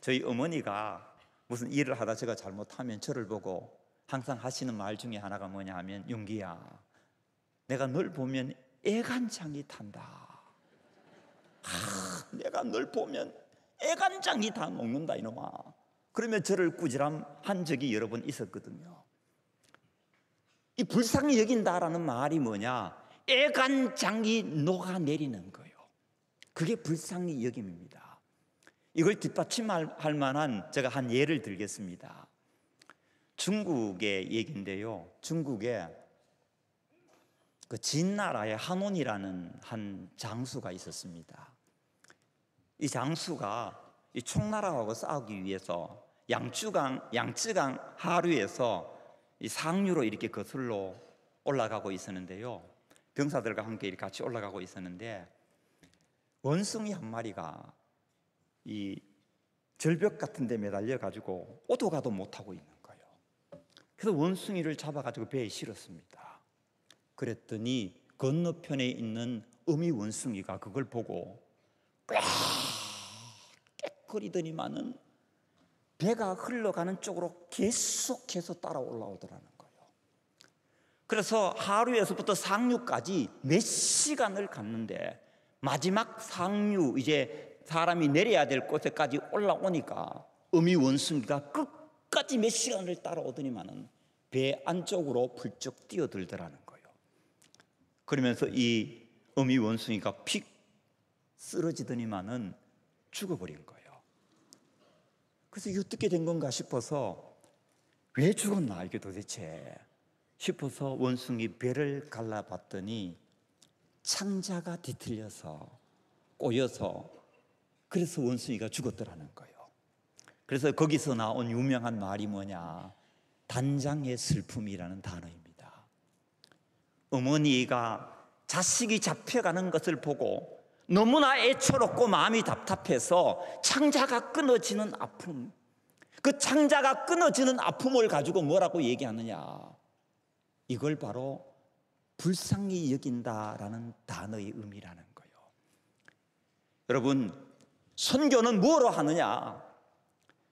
저희 어머니가 무슨 일을 하다 제가 잘못하면 저를 보고 항상 하시는 말 중에 하나가 뭐냐 하면, 용기야, 내가 널 보면 애간장이 탄다. 내가 널 보면 애간장이 다 녹는다 이놈아. 그러면 저를 꾸지람한 적이 여러 번 있었거든요. 이 불쌍히 여긴다라는 말이 뭐냐? 애간장이 녹아내리는 거예요. 그게 불쌍히 여김입니다. 이걸 뒷받침할 만한 제가 한 예를 들겠습니다. 중국의 얘기인데요, 중국에 그 진나라의 한온이라는 한 장수가 있었습니다. 이 장수가 이 총나라하고 싸우기 위해서 양쯔강 하류에서 이 상류로 이렇게 거슬러 올라가고 있었는데요, 병사들과 함께 이렇게 같이 올라가고 있었는데, 원숭이 한 마리가 이 절벽 같은 데 매달려 가지고 오도 가도 못하고 있는 거예요. 그래서 원숭이를 잡아가지고 배에 실었습니다. 그랬더니 건너편에 있는 어미 원숭이가 그걸 보고 꽥거리더니만은 배가 흘러가는 쪽으로 계속해서 따라 올라오더라는 거예요. 그래서 하류에서부터 상류까지 몇 시간을 갔는데, 마지막 상류, 이제 사람이 내려야 될 곳에까지 올라오니까 어미 원숭이가 끝까지 몇 시간을 따라오더니만은 배 안쪽으로 불쩍 뛰어들더라는 거예요. 그러면서 이 어미 원숭이가 픽 쓰러지더니만은 죽어버린 거예요. 그래서 이게 어떻게 된 건가 싶어서, 왜 죽었나 이게 도대체 싶어서 원숭이 배를 갈라봤더니 창자가 뒤틀려서 꼬여서, 그래서 원숭이가 죽었더라는 거예요. 그래서 거기서 나온 유명한 말이 뭐냐, 단장의 슬픔이라는 단어입니다. 어머니가 자식이 잡혀가는 것을 보고 너무나 애처롭고 마음이 답답해서 창자가 끊어지는 아픔, 그 창자가 끊어지는 아픔을 가지고 뭐라고 얘기하느냐, 이걸 바로 불쌍히 여긴다라는 단어의 의미라는 거예요. 여러분, 선교는 뭐로 하느냐?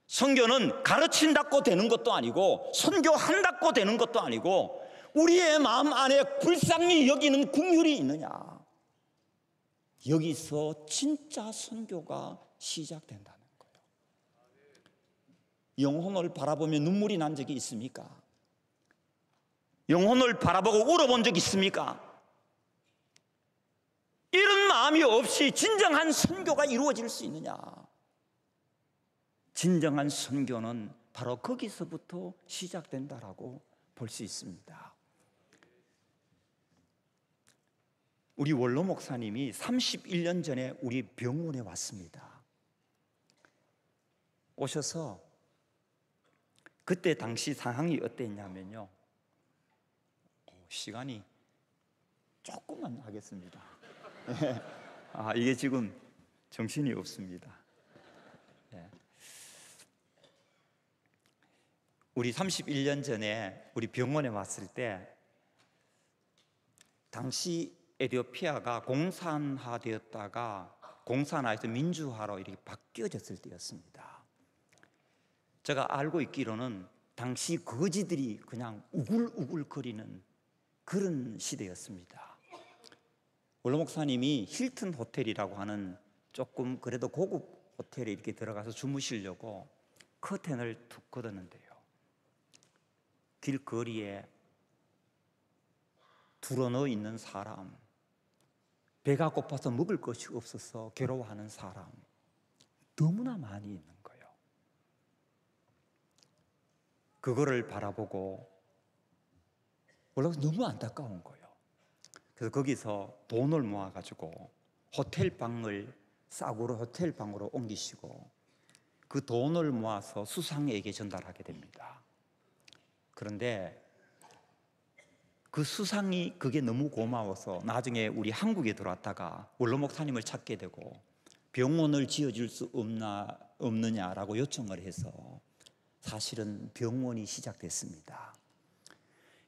선교는 가르친다고 되는 것도 아니고, 선교한다고 되는 것도 아니고, 우리의 마음 안에 불쌍히 여기는 긍휼이 있느냐, 여기서 진짜 선교가 시작된다는 거예요. 영혼을 바라보며 눈물이 난 적이 있습니까? 영혼을 바라보고 울어본 적 있습니까? 이런 마음이 없이 진정한 선교가 이루어질 수 있느냐? 진정한 선교는 바로 거기서부터 시작된다라고 볼 수 있습니다. 우리 원로 목사님이 31년 전에 우리 병원에 왔습니다. 오셔서 그때 당시 상황이 어땠냐면요, 시간이 조금만 하겠습니다. 이게 지금 정신이 없습니다. 우리 31년 전에 우리 병원에 왔을 때, 당시 에티오피아가 공산화되었다가 공산화에서 민주화로 이렇게 바뀌어졌을 때였습니다. 제가 알고 있기로는 당시 거지들이 그냥 우글우글거리는 그런 시대였습니다. 원로 목사님이 힐튼 호텔이라고 하는 조금 그래도 고급 호텔에 이렇게 들어가서 주무시려고 커튼을 툭 걷었는데요, 길거리에 드러누워 있는 사람, 배가 고파서 먹을 것이 없어서 괴로워하는 사람, 너무나 많이 있는 거예요. 그거를 바라보고 올라가서 너무 안타까운 거예요. 그래서 거기서 돈을 모아가지고 호텔방을 싸구려 호텔방으로 옮기시고 그 돈을 모아서 수상에게 전달하게 됩니다. 그런데 그 수상이 그게 너무 고마워서 나중에 우리 한국에 들어왔다가 원로 목사님을 찾게 되고 병원을 지어줄 수 없느냐라고 요청을 해서 사실은 병원이 시작됐습니다.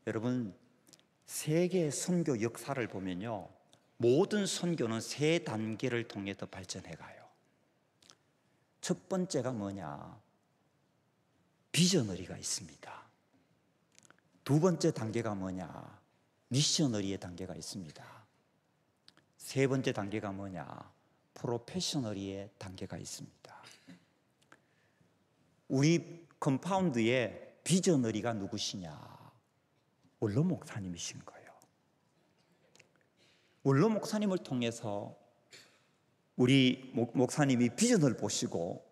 여러분, 세계 선교 역사를 보면요, 모든 선교는 세 단계를 통해서 발전해 가요. 첫 번째가 뭐냐? 비저너리가 있습니다. 두 번째 단계가 뭐냐? 미셔너리의 단계가 있습니다. 세 번째 단계가 뭐냐? 프로페셔너리의 단계가 있습니다. 우리 컴파운드의 비저너리가 누구시냐? 원로 목사님이신 거예요. 원로 목사님을 통해서 우리 목사님이 비전을 보시고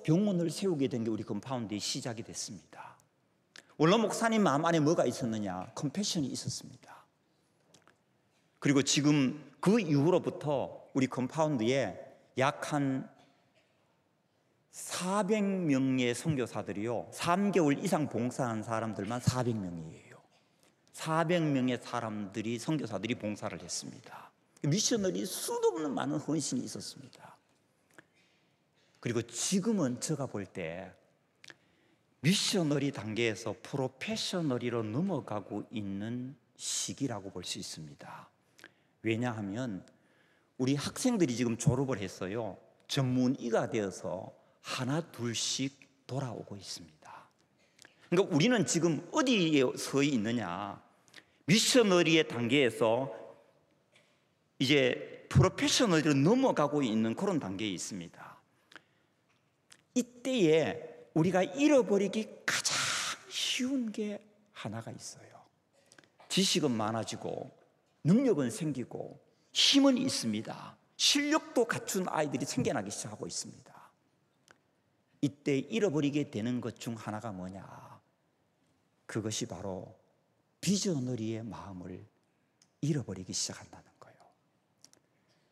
병원을 세우게 된 게 우리 컴파운드의 시작이 됐습니다. 원로 목사님 마음 안에 뭐가 있었느냐? 컴패션이 있었습니다. 그리고 지금 그 이후로부터 우리 컴파운드에 약 한 400명의 선교사들이요, 3개월 이상 봉사한 사람들만 400명이에요. 400명의 사람들이, 선교사들이 봉사를 했습니다. 미셔너리 수도 없는 많은 헌신이 있었습니다. 그리고 지금은 제가 볼 때 미셔너리 단계에서 프로페셔너리로 넘어가고 있는 시기라고 볼 수 있습니다. 왜냐하면 우리 학생들이 지금 졸업을 했어요. 전문의가 되어서 하나 둘씩 돌아오고 있습니다. 그러니까 우리는 지금 어디에 서 있느냐? 미셔너리의 단계에서 이제 프로페셔널로 넘어가고 있는 그런 단계에 있습니다. 이때에 우리가 잃어버리기 가장 쉬운 게 하나가 있어요. 지식은 많아지고 능력은 생기고 힘은 있습니다. 실력도 갖춘 아이들이 생겨나기 시작하고 있습니다. 이때 잃어버리게 되는 것 중 하나가 뭐냐? 그것이 바로 비저너리의 마음을 잃어버리기 시작한다는 거예요.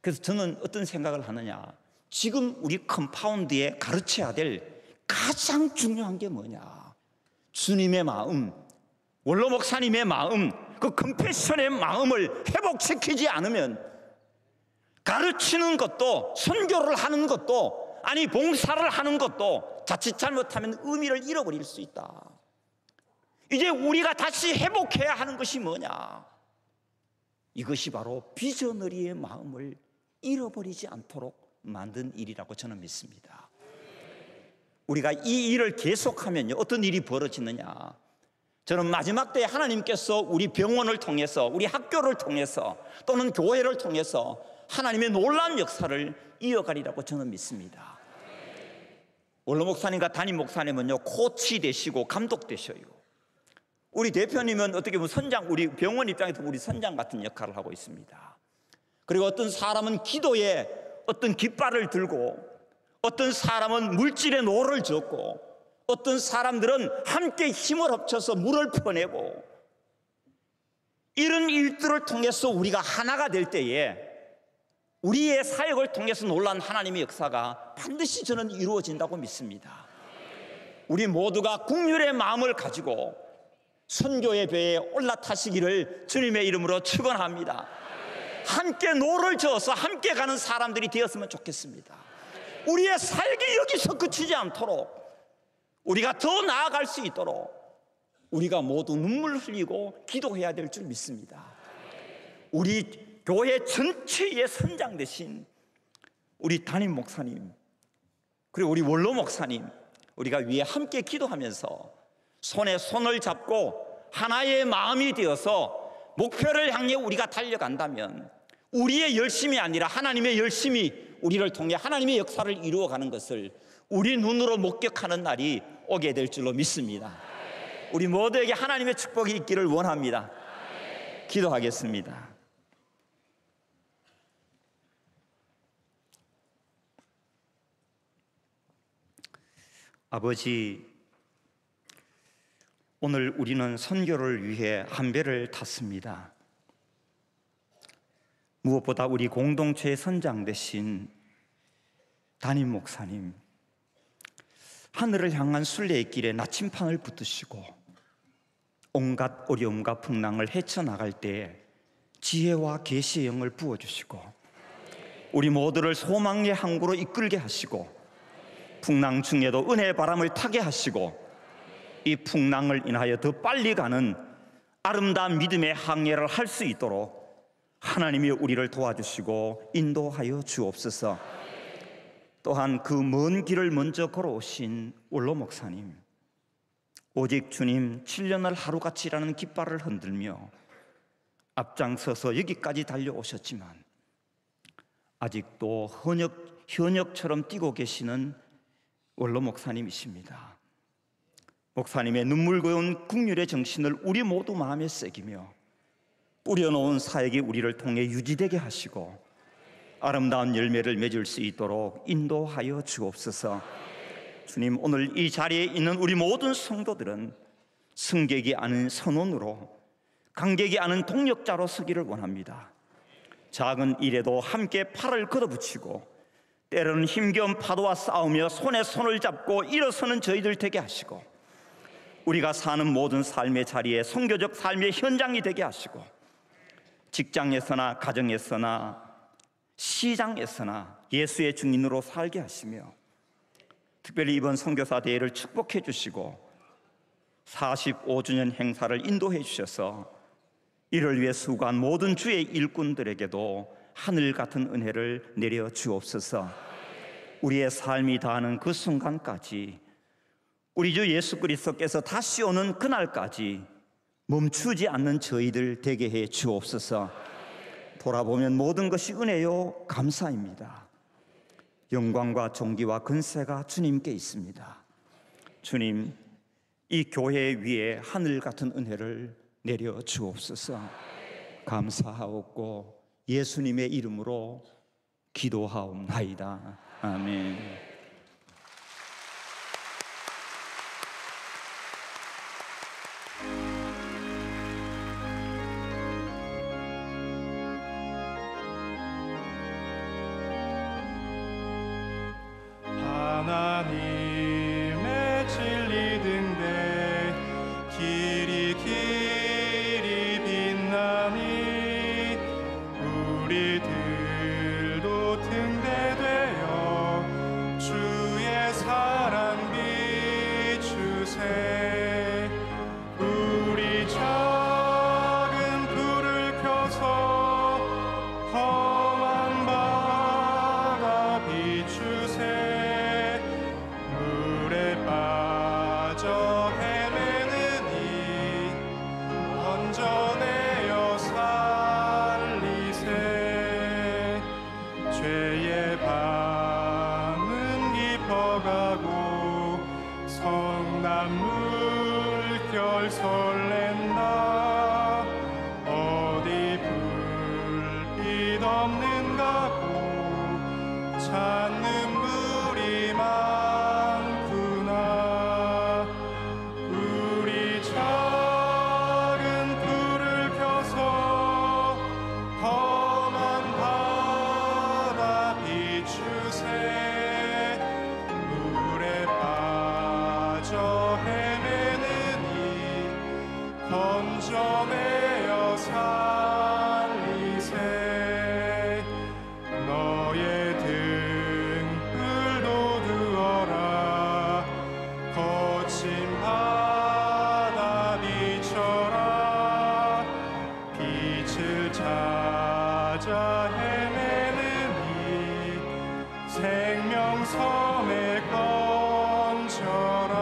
그래서 저는 어떤 생각을 하느냐? 지금 우리 컴파운드에 가르쳐야 될 가장 중요한 게 뭐냐? 주님의 마음, 원로 목사님의 마음, 그 컴패션의 마음을 회복시키지 않으면 가르치는 것도, 선교를 하는 것도, 아니 봉사를 하는 것도 자칫 잘못하면 의미를 잃어버릴 수 있다. 이제 우리가 다시 회복해야 하는 것이 뭐냐? 이것이 바로 비저너리의 마음을 잃어버리지 않도록 만든 일이라고 저는 믿습니다. 우리가 이 일을 계속하면요, 어떤 일이 벌어지느냐? 저는 마지막 때에 하나님께서 우리 병원을 통해서, 우리 학교를 통해서, 또는 교회를 통해서 하나님의 놀라운 역사를 이어가리라고 저는 믿습니다. 원로 목사님과 담임 목사님은요, 코치 되시고 감독 되셔요. 우리 대표님은 어떻게 보면 선장, 우리 병원 입장에서 우리 선장 같은 역할을 하고 있습니다. 그리고 어떤 사람은 기도에 어떤 깃발을 들고, 어떤 사람은 물질의 노를 젓고, 어떤 사람들은 함께 힘을 합쳐서 물을 퍼내고, 이런 일들을 통해서 우리가 하나가 될 때에 우리의 사역을 통해서 놀란 하나님의 역사가 반드시 저는 이루어진다고 믿습니다. 우리 모두가 국률의 마음을 가지고 선교의 배에 올라타시기를 주님의 이름으로 축원합니다. 함께 노를 저어서 함께 가는 사람들이 되었으면 좋겠습니다. 우리의 사역이 여기서 그치지 않도록, 우리가 더 나아갈 수 있도록 우리가 모두 눈물 흘리고 기도해야 될 줄 믿습니다. 우리 교회 전체의 선장 되신 우리 담임 목사님, 그리고 우리 원로 목사님, 우리가 위에 함께 기도하면서 손에 손을 잡고 하나의 마음이 되어서 목표를 향해 우리가 달려간다면 우리의 열심이 아니라 하나님의 열심이 우리를 통해 하나님의 역사를 이루어가는 것을 우리 눈으로 목격하는 날이 오게 될 줄로 믿습니다. 우리 모두에게 하나님의 축복이 있기를 원합니다. 기도하겠습니다. 아버지, 오늘 우리는 선교를 위해 한 배를 탔습니다. 무엇보다 우리 공동체의 선장 되신 담임 목사님, 하늘을 향한 순례의 길에 나침판을 붙드시고 온갖 어려움과 풍랑을 헤쳐나갈 때 지혜와 계시의 영을 부어주시고 우리 모두를 소망의 항구로 이끌게 하시고 풍랑 중에도 은혜의 바람을 타게 하시고 이 풍랑을 인하여 더 빨리 가는 아름다운 믿음의 항해를 할 수 있도록 하나님이 우리를 도와주시고 인도하여 주옵소서. 또한 그 먼 길을 먼저 걸어오신 원로 목사님, 오직 주님 7년을 하루같이 일하는 깃발을 흔들며 앞장서서 여기까지 달려오셨지만 아직도 현역처럼 뛰고 계시는 원로 목사님이십니다. 목사님의 눈물고운 국률의 정신을 우리 모두 마음에 새기며 뿌려놓은 사역이 우리를 통해 유지되게 하시고 아름다운 열매를 맺을 수 있도록 인도하여 주옵소서. 주님, 오늘 이 자리에 있는 우리 모든 성도들은 승객이 아닌 선원으로, 강객이 아닌 동력자로 서기를 원합니다. 작은 일에도 함께 팔을 걷어붙이고 때로는 힘겨운 파도와 싸우며 손에 손을 잡고 일어서는 저희들 되게 하시고 우리가 사는 모든 삶의 자리에 선교적 삶의 현장이 되게 하시고 직장에서나 가정에서나 시장에서나 예수의 증인으로 살게 하시며 특별히 이번 선교사 대회를 축복해 주시고 45주년 행사를 인도해 주셔서 이를 위해 수고한 모든 주의 일꾼들에게도 하늘 같은 은혜를 내려 주옵소서. 우리의 삶이 다하는 그 순간까지 우리 주 예수 그리스도께서 다시 오는 그날까지 멈추지 않는 저희들 되게 해 주옵소서. 돌아보면 모든 것이 은혜요 감사입니다. 영광과 존귀와 근세가 주님께 있습니다. 주님, 이 교회 위에 하늘 같은 은혜를 내려 주옵소서. 감사하옵고 예수님의 이름으로 기도하옵나이다. 아멘. 하나님의 진리 등대 길이 빛나니 우리들도 등대되어 주의 사랑 비추세. 우리 작은 불을 켜서 험한 바다 비추세. 빠져 헤매느니 건져내어 살리세. 죄의 밤은 깊어가고 성난 물결 설렌다. 어디 불빛 없는가 고 찾는 물이 건져내어 살리세. 너의 등불도 두어라. 거친 바다 비춰라. 빛을 찾아 헤매느니 생명섬에 건져라.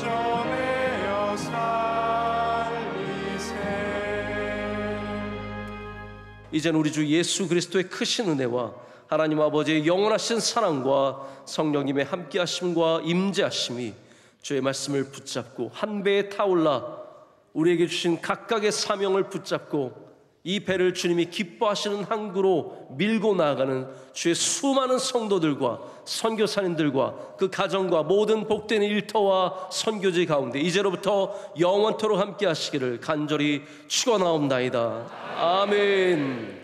건져내어 살리세. 이제는 우리 주 예수 그리스도의 크신 은혜와 하나님 아버지의 영원하신 사랑과 성령님의 함께하심과 임재하심이 주의 말씀을 붙잡고 한 배에 타올라 우리에게 주신 각각의 사명을 붙잡고 이 배를 주님이 기뻐하시는 항구로 밀고 나아가는 주의 수많은 성도들과 선교사님들과 그 가정과 모든 복된 일터와 선교지 가운데 이제로부터 영원토록 함께 하시기를 간절히 축원하옵나이다. 아멘.